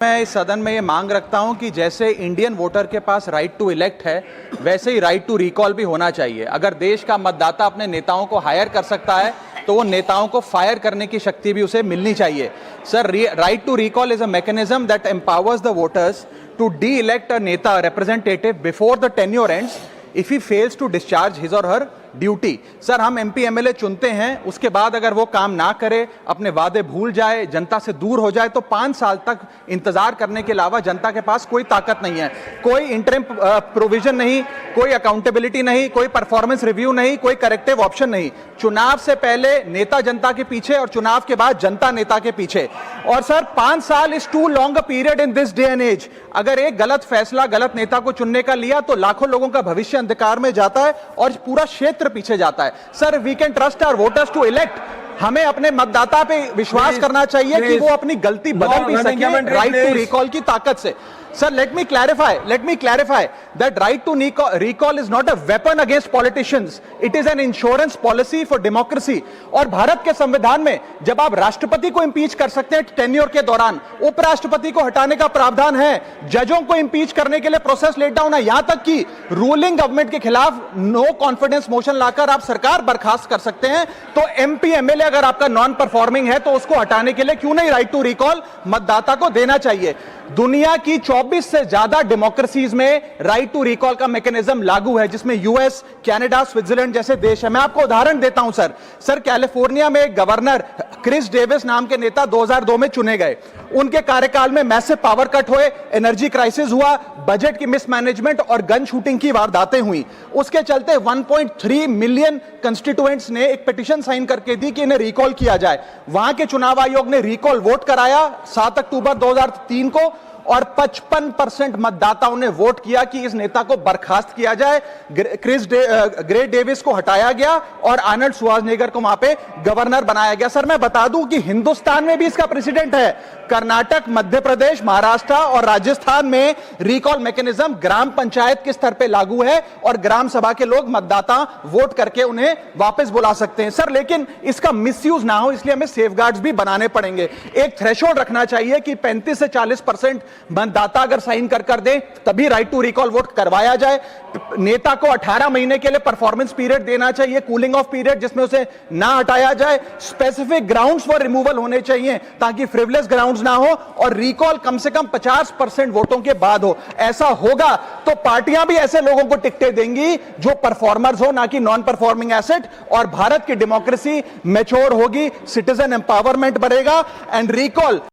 मैं इस सदन में ये मांग रखता हूं कि जैसे इंडियन वोटर के पास राइट टू इलेक्ट है, वैसे ही राइट टू रिकॉल भी होना चाहिए। अगर देश का मतदाता अपने नेताओं को हायर कर सकता है तो वो नेताओं को फायर करने की शक्ति भी उसे मिलनी चाहिए। Sir, right to recall is a mechanism that empowers the voters to de elect a नेता representative before the tenure ends if he fails to discharge his or her duty. Sir, हम MP MLA चुनते हैं, उसके बाद अगर वो काम ना करे, अपने वादे भूल जाए, जनता से दूर हो जाए, तो 5 साल तक इंतजार करने के अलावा जनता के पास कोई ताकत नहीं है। कोई इंटरिम प्रोविजन नहीं, कोई अकाउंटेबिलिटी नहीं, कोई परफॉर्मेंस रिव्यू नहीं, कोई करेक्टिव ऑप्शन नहीं। चुनाव से पहले नेता जनता के पीछे और चुनाव के बाद जनता नेता के पीछे। और सर, 5 साल is too long a period in this day and age. अगर एक गलत फैसला गलत नेता को चुनने का लिया तो लाखों लोगों का भविष्य अंधकार में जाता है और पूरा क्षेत्र पीछे जाता है। Sir, we can trust our voters to elect. हमें अपने मतदाता पे विश्वास करना चाहिए कि वो अपनी गलती बदल भी सके राइट टू रिकॉल की ताकत से। Sir, let me clarify that right to recall is not a weapon against politicians. It is an insurance policy for democracy. और भारत के संविधान में जब आप राष्ट्रपति को इंपीच कर सकते हैं टेन्योर के दौरान, उपराष्ट्रपति को हटाने का प्रावधान है, जजों को इंपीच करने के लिए प्रोसेस लेट डाउन है, यहां तक कि रूलिंग गवर्नमेंट के खिलाफ नो कॉन्फिडेंस मोशन लाकर आप सरकार बर्खास्त कर सकते हैं। तो एमपी एमएलए अगर आपका नॉन परफॉर्मिंग है तो उसको हटाने के लिए क्यों नहीं राइट टू रिकॉल मतदाता को देना चाहिए। दुनिया की 24 से ज्यादा डेमोक्रेसीज में राइट टू रिकॉल का मैकेनिज्म लागू है, जिसमें यूएस, कनाडा, स्विट्जरलैंड जैसे देश है। मैं आपको उदाहरण देता हूं सर, कैलिफोर्निया में एक गवर्नर क्रिस डेविस नाम के नेता 2002 में चुने गए। उनके कार्यकाल में मैसिव पावर कट हुए, एनर्जी क्राइसिस हुआ, बजट की मिसमैनेजमेंट और गन शूटिंग की वारदातें हुई। उसके चलते 1.3 मिलियन कंस्टिट्यूएंट्स ने एक पिटीशन साइन करके दी कि इन्हें रिकॉल किया जाए। वहां के चुनाव आयोग ने रिकॉल वोट कराया 7 अक्टूबर 2003 को और 55% मतदाताओं ने वोट किया कि इस नेता को बर्खास्त किया जाए। ग्रे डेविस को हटाया गया और आर्नल्ड श्वार्ज़नेगर को वहां पे गवर्नर बनाया गया। सर, मैं बता दूं कि हिंदुस्तान में भी इसका प्रेसिडेंट है। कर्नाटक, मध्य प्रदेश, महाराष्ट्र और राजस्थान में रिकॉल मैकेनिज्म ग्राम पंचायत के स्तर पे लागू है और ग्राम सभा के लोग मतदाता वोट करके उन्हें वापस बुला सकते हैं। सर, लेकिन इसका मिसयूज ना हो इसलिए हमें सेफगार्ड्स भी बनाने पड़ेंगे। एक थ्रेशोल्ड रखना चाहिए कि 35 से 40% मतदाता अगर साइन कर दे तभी राइट टू रिकॉल वोट करवाया जाए। नेता को 18 महीने के लिए परफॉर्मेंस पीरियड देना चाहिए, कूलिंग ऑफ पीरियड, जिसमें उसे ना हटाया जाए। स्पेसिफिक ग्राउंड्स फॉर रिमूवल होने चाहिए ताकि फ्रिवलेस ग्राउंड्स ना हो और रिकॉल कम से कम 50% वोटों के बाद हो। ऐसा होगा तो पार्टियां भी ऐसे लोगों को टिकटें देंगी जो परफॉर्मर्स हो, ना कि नॉन परफॉर्मिंग एसेट, और भारत की डेमोक्रेसी मैच्योर होगी, सिटीजन एम्पावरमेंट बढ़ेगा एंड रिकॉल